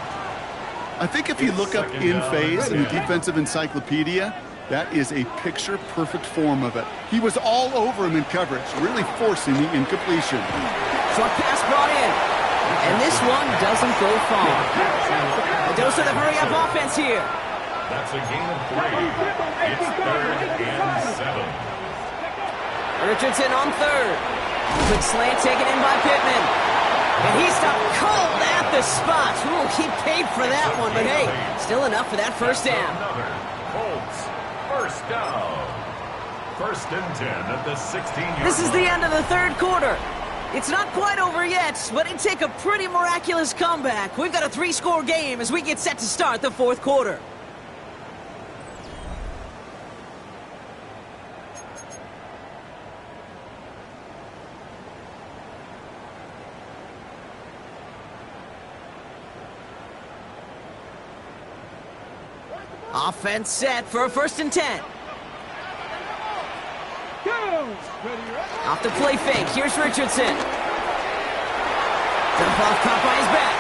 I think if you look up in phase in the defensive encyclopedia, that is a picture-perfect form of it. He was all over him in coverage, really forcing the incompletion. Short pass brought in. And this one doesn't go far. A dose of the hurry-up offense here. That's a gain of 3. It's 3rd and 7. Richardson on 3rd. Quick slant taken in by Pittman. And he stopped cold at the spot. Ooh, he paid for that one, but hey, still enough for that first down. Colts, first down. 1st and 10 at the 16-yard. This is the end of the 3rd quarter. It's not quite over yet, but it'd take a pretty miraculous comeback. We've got a 3-score game as we get set to start the 4th quarter. Offense set for a 1st and 10. Off the play fake. Here's Richardson. Dump off caught by his back.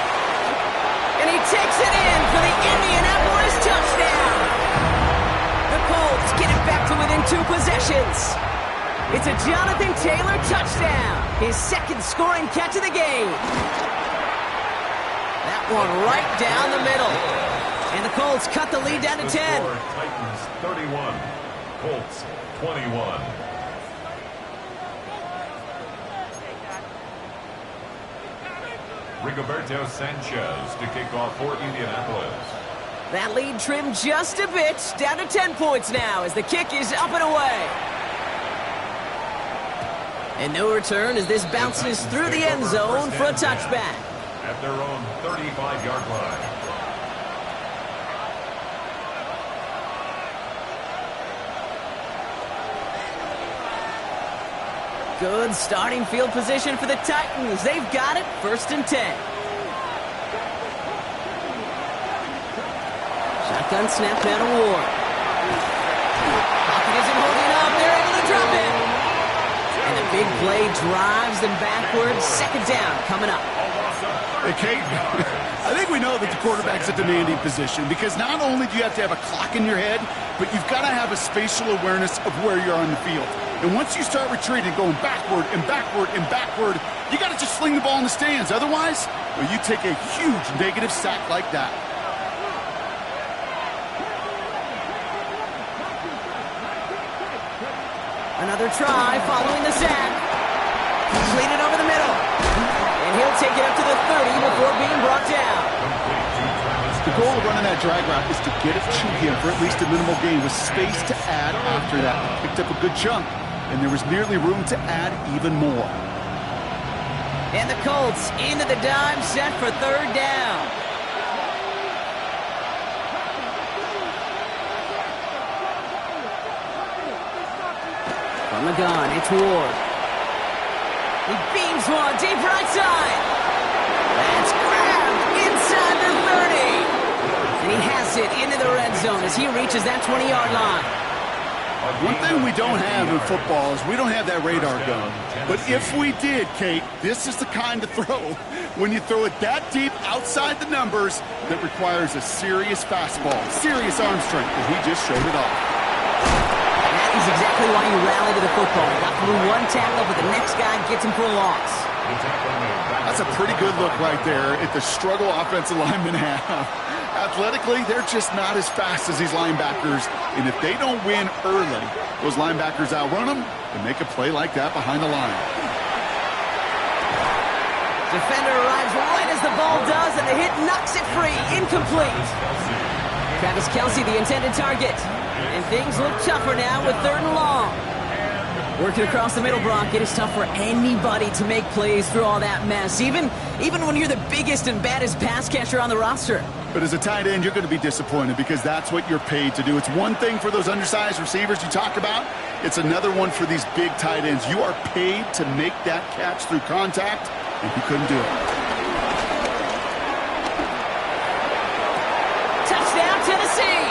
And he takes it in for the Indianapolis touchdown. The Colts get it back to within 2 possessions. It's a Jonathan Taylor touchdown. His 2nd scoring catch of the game. That one right down the middle. And the Colts cut the lead down to 10. Titans 31, Colts 21. Rigoberto Sanchez to kick off for Indianapolis. That lead trimmed just a bit, down to 10 points now as the kick is up and away. And no return as this bounces through the end zone for a touchback. At their own 35-yard line. Good starting field position for the Titans. They've got it, 1st and 10. Shotgun snap now to Ward. Pocket isn't holding up. They're able to drop it. And the big play drives them backwards. 2nd down coming up. Hey, Kate, I think we know that the quarterback's a demanding position because not only do you have to have a clock in your head, but you've got to have a spatial awareness of where you're on the field. And once you start retreating, going backward and backward and backward, You got to just sling the ball in the stands. Otherwise, well, you take a huge negative sack like that. Another try following the sack. Completed over the middle. And he'll take it up to the 30 before being brought down. The goal of running that drag route is to get it to him for at least a minimal gain with space to add after that. Picked up a good chunk, and there was nearly room to add even more. And the Colts into the dime set for third down. From the gun, it's Ward. He beams one deep right side. That's grabbed inside the 30. And he has it into the red zone as he reaches that 20-yard line. One thing we don't have in football is we don't have that radar gun. But if we did, Kate, this is the kind of throw when you throw it that deep outside the numbers that requires a serious fastball, serious arm strength, and he just showed it off. That is exactly why you rally to the football. Got through one tackle, but the next guy gets him for a loss. That's a pretty good look right there at the struggle offensive linemen have. Athletically, they're just not as fast as these linebackers. And if they don't win early, those linebackers outrun them and make a play like that behind the line. Defender arrives right as the ball does, and the hit knocks it free. Incomplete. Travis Kelce, the intended target. And things look tougher now with 3rd and long. Working across the middle, Brock, it is tough for anybody to make plays through all that mess, even when you're the biggest and baddest pass catcher on the roster. But as a tight end, you're going to be disappointed because that's what you're paid to do. It's one thing for those undersized receivers you talk about. It's another one for these big tight ends. You are paid to make that catch through contact, and you couldn't do it. Touchdown, Tennessee!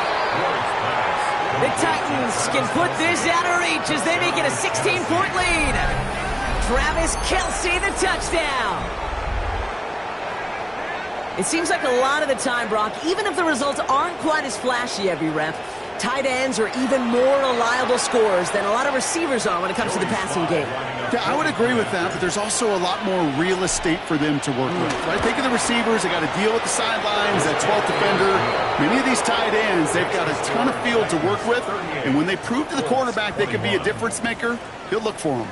The Titans can put this out of reach as they make it a 16-point lead. Travis Kelce, the touchdown. It seems like a lot of the time, Brock, even if the results aren't quite as flashy every rep, tight ends are even more reliable scorers than a lot of receivers are when it comes to the passing game. Yeah, I would agree with that, but there's also a lot more real estate for them to work with. Right? Think of the receivers. They got to deal with the sidelines, that 12th defender. Many of these tight ends, they've got a ton of field to work with, and when they prove to the quarterback they can be a difference maker, he'll look for them.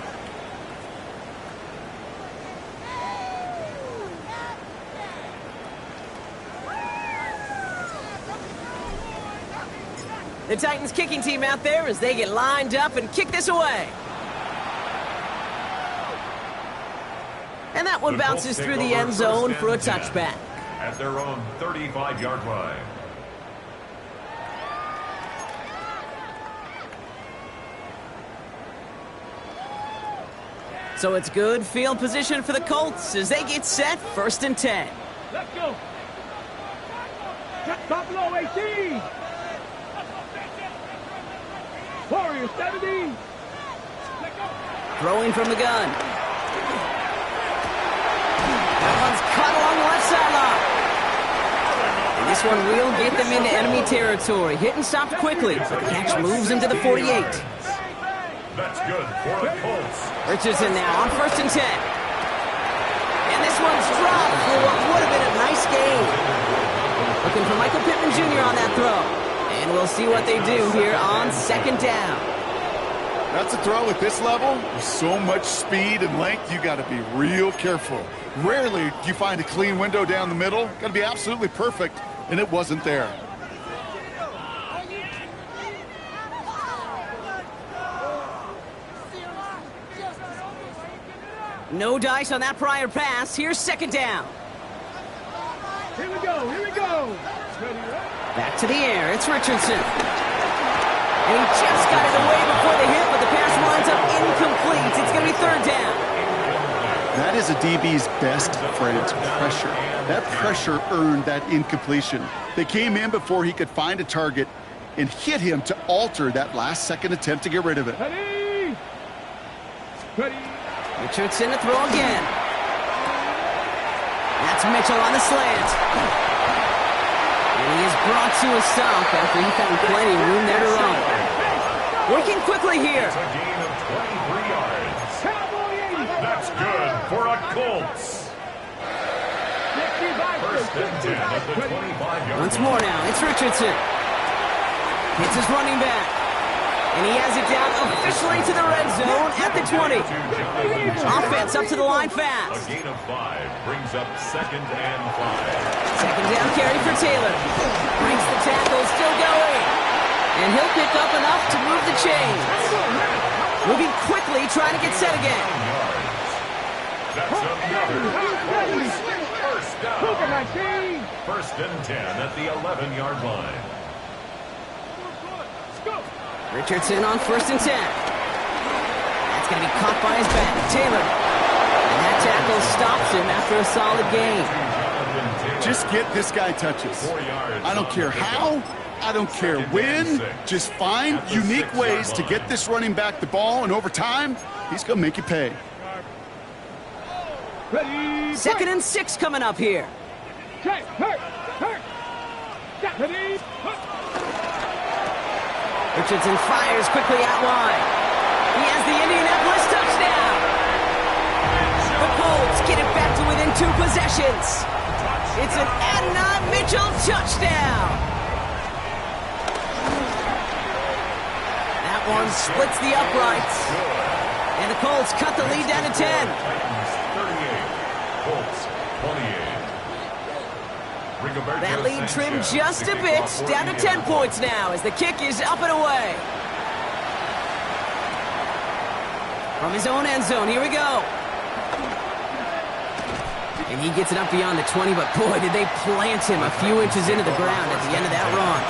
The Titans kicking team out there as they get lined up and kick this away. And that one bounces through the end zone for a touchback. At their own 35-yard line. So it's good field position for the Colts as they get set 1st and 10. Let's go. Buffalo 18. Warriors 70. Throwing from the gun. That one's caught along the left sideline. And this one will get them into enemy territory. Hit and stopped quickly, but the catch moves him to the 48. That's good for the Colts. Richardson now on 1st and 10. And this one's dropped for what would have been a nice gain. Looking for Michael Pittman Jr. on that throw. And we'll see what they do here on 2nd down. That's a throw at this level. With so much speed and length, you got to be real careful. Rarely do you find a clean window down the middle. Got to be absolutely perfect, and it wasn't there. No dice on that prior pass. Here's 2nd down. Here we go. Here we go. Back to the air. It's Richardson. And he just got it away before the hit, but the pass winds up incomplete. It's going to be 3rd down. That is a DB's best friend, pressure. That pressure earned that incompletion. They came in before he could find a target and hit him to alter that last-second attempt to get rid of it. Ready. Ready. Richardson to throw again. That's Mitchell on the slant. And he is brought to a stop after he found plenty of room there to run. Working quickly here. It's a gain of 23 yards. That's good for a Colts. First and 10 at the 25-yard line. Once more now, it's Richardson. Hits his running back. And he has it down officially to the red zone at the 20. Offense up to the line fast. A gain of 5 brings up 2nd and 5. Second down carry for Taylor. Breaks the tackle, still going. And he'll pick up enough to move the chains. Moving quickly, trying to get set again. That's another first down. First and 10 at the 11-yard line. Richardson on first and 10. That's going to be caught by his back. Taylor. And that tackle stops him after a solid gain. Just get this guy touches. I don't care how. I don't care when. Just find unique ways to get this running back the ball, and over time, he's going to make you pay. Ready, 2nd and 6 coming up here. check, hurt, ready, Richardson fires quickly out wide. He has the Indianapolis touchdown. The Colts get it back to within 2 possessions. It's an Adonai Mitchell touchdown. That one splits the uprights. And the Colts cut the lead down to 10. Titans 38, Colts 28. That lead trimmed just a bit, down to 10 points now as the kick is up and away. From his own end zone, here we go. And he gets it up beyond the 20, but boy, did they plant him a few inches into the ground at the end of that run.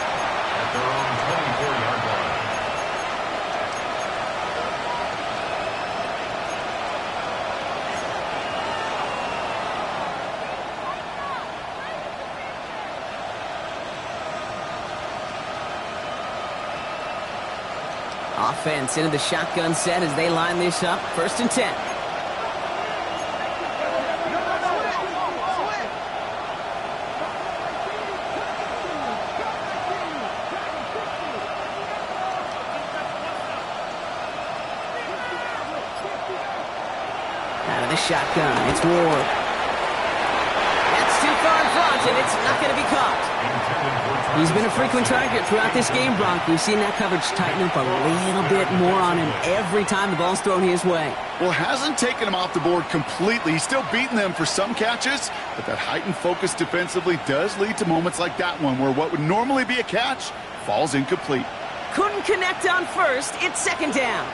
At their own 24-yard line. Offense into the shotgun set as they line this up. First and 10. Out of the shotgun, it's Ward. That's too far in front, and it's not going to be caught. He's been a frequent target throughout this game, Bronk. We've seen that coverage tighten up a little bit more on him every time the ball's thrown his way. Well, hasn't taken him off the board completely. He's still beating them for some catches, but that heightened focus defensively does lead to moments like that one where what would normally be a catch falls incomplete. Couldn't connect on first. It's second down.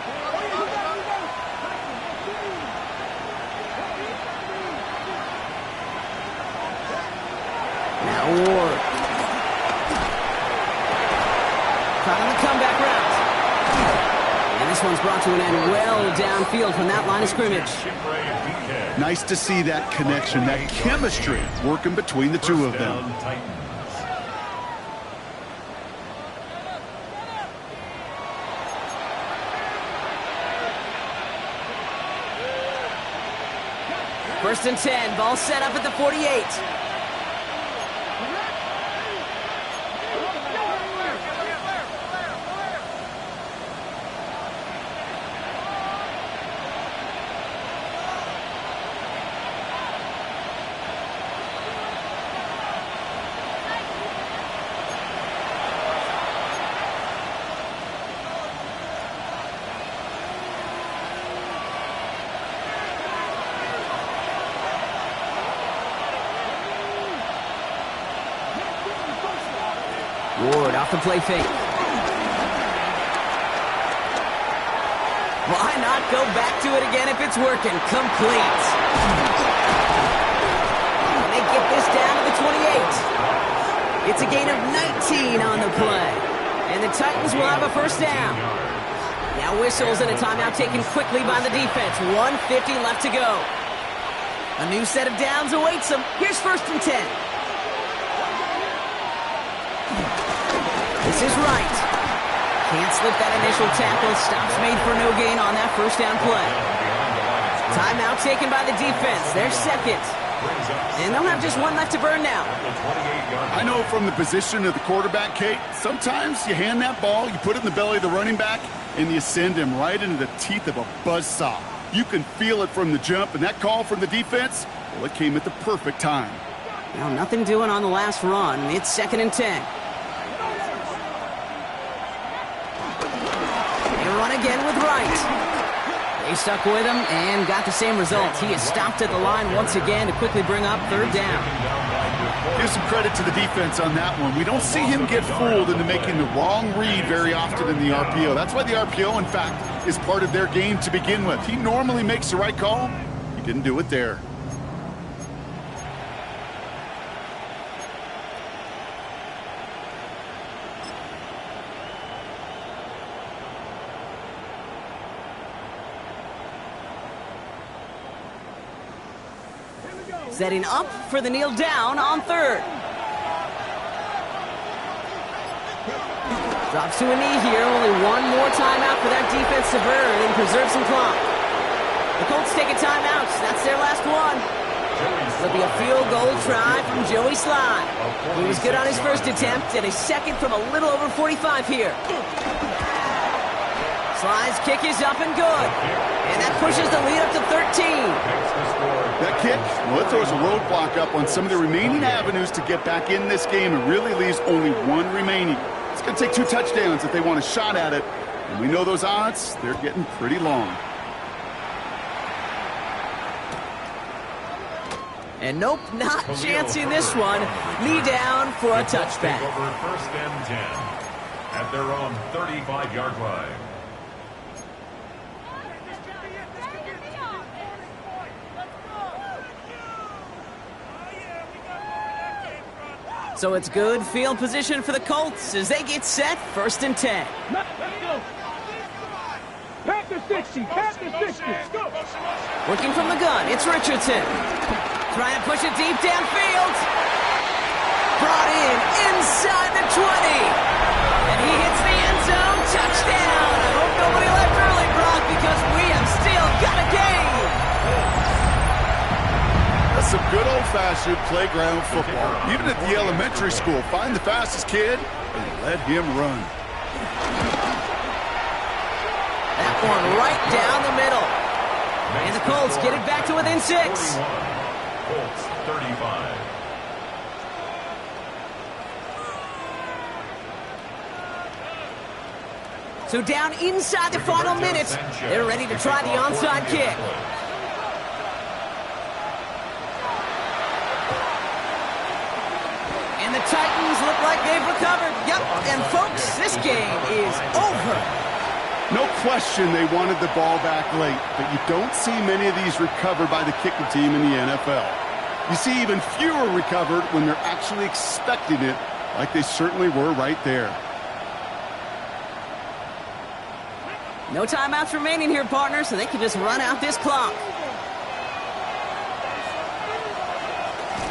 Now Ward. Caught on the comeback route. And this one's brought to an end well downfield from that line of scrimmage. Nice to see that connection, that chemistry working between the two of them. First and 10, ball set up at the 48. Ward off the play fake. Why not go back to it again if it's working? Complete. And they get this down to the 28. It's a gain of 19 on the play. And the Titans will have a first down. Now whistles and a timeout taken quickly by the defense. 1:50 left to go. A new set of downs awaits them. Here's first and 10. This is right. Can't slip that initial tackle. Stops made for no gain on that first down play. Timeout taken by the defense. They're second. And they'll have just one left to burn now. I know from the position of the quarterback, Kate, sometimes you hand that ball, you put it in the belly of the running back, and you send him right into the teeth of a buzzsaw. You can feel it from the jump, and that call from the defense, well, it came at the perfect time. Now, nothing doing on the last run. It's 2nd and 10. They run again with Wright. They stuck with him and got the same result. He is stopped at the line once again to quickly bring up 3rd down. Give some credit to the defense on that one. We don't see him get fooled into making the wrong read very often in the RPO. That's why the RPO, in fact, is part of their game to begin with. He normally makes the right call. He didn't do it there. Setting up for the kneel down on 3rd. Drops to a knee here. Only one more timeout for that defense to burn and preserve some clock. The Colts take a timeout. That's their last one. It'll be a field goal try from Joey Slye. He was good on his first attempt and a second from a little over 45 here. Slye's kick is up and good. And that pushes the lead up to 13. That kick, well, it throws a roadblock up on some of the remaining avenues to get back in this game and really leaves only one remaining. It's going to take 2 touchdowns if they want a shot at it. And we know those odds, they're getting pretty long. And nope, not chancing this one. Knee down for a touchback. Over 1st and 10 at their own 35-yard line. So it's good field position for the Colts as they get set 1st and 10. Pack the 60, pack the 60. Working from the gun, it's Richardson. Trying to push it deep downfield. Brought in inside the 20. And he hits the end zone. Touchdown. I hope nobody left early, Brock, because we have still got a game. That's some good old-fashioned playground football. Even at the elementary school, find the fastest kid and let him run. That one right down the middle. And the Colts get it back to within 6. Colts 35. So down inside the final minutes, they're ready to try the onside kick. And the Titans look like they've recovered. Yep, and folks, this game is over. No question they wanted the ball back late, but you don't see many of these recovered by the kicking team in the NFL. You see even fewer recovered when they're actually expecting it, like they certainly were right there. No timeouts remaining here, partner, so they can just run out this clock.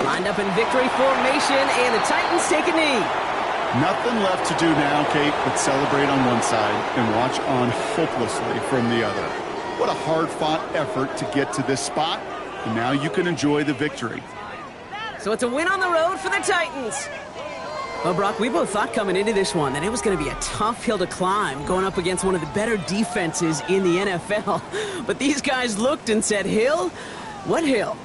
Lined up in victory formation, and the Titans take a knee. Nothing left to do now, Kate, but celebrate on one side and watch on hopelessly from the other. What a hard-fought effort to get to this spot, and now you can enjoy the victory. So it's a win on the road for the Titans. Well, Brock, we both thought coming into this one that it was going to be a tough hill to climb going up against one of the better defenses in the NFL. But these guys looked and said, Hill? What hill?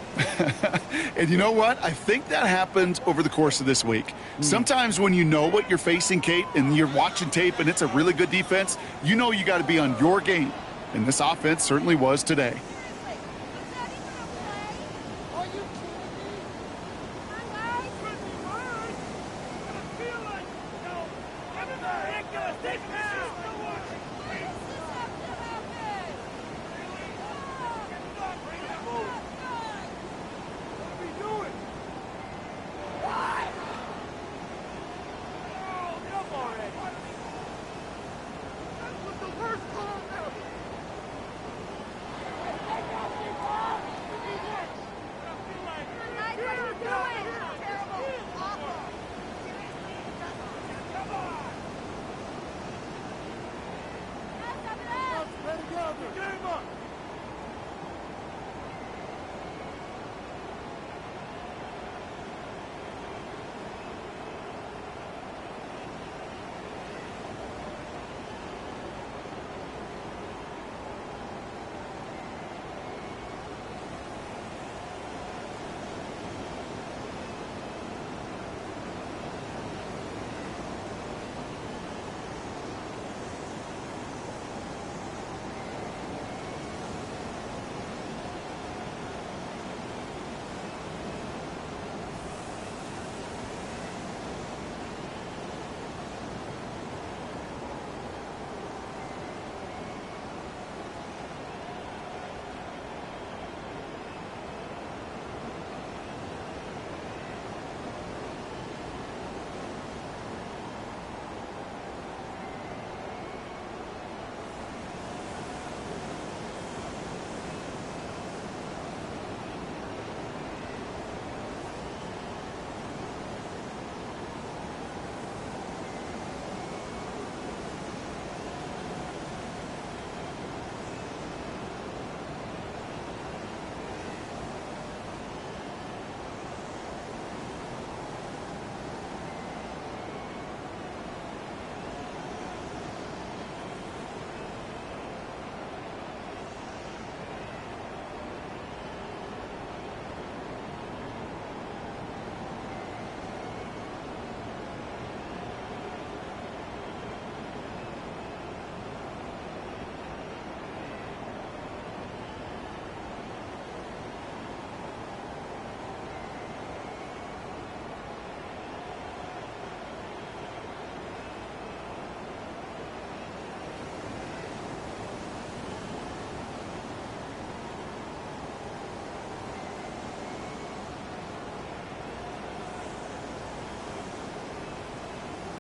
And you know what? I think that happened over the course of this week. Sometimes when you know what you're facing, Kate, and you're watching tape and it's a really good defense, you know you got to be on your game. And this offense certainly was today.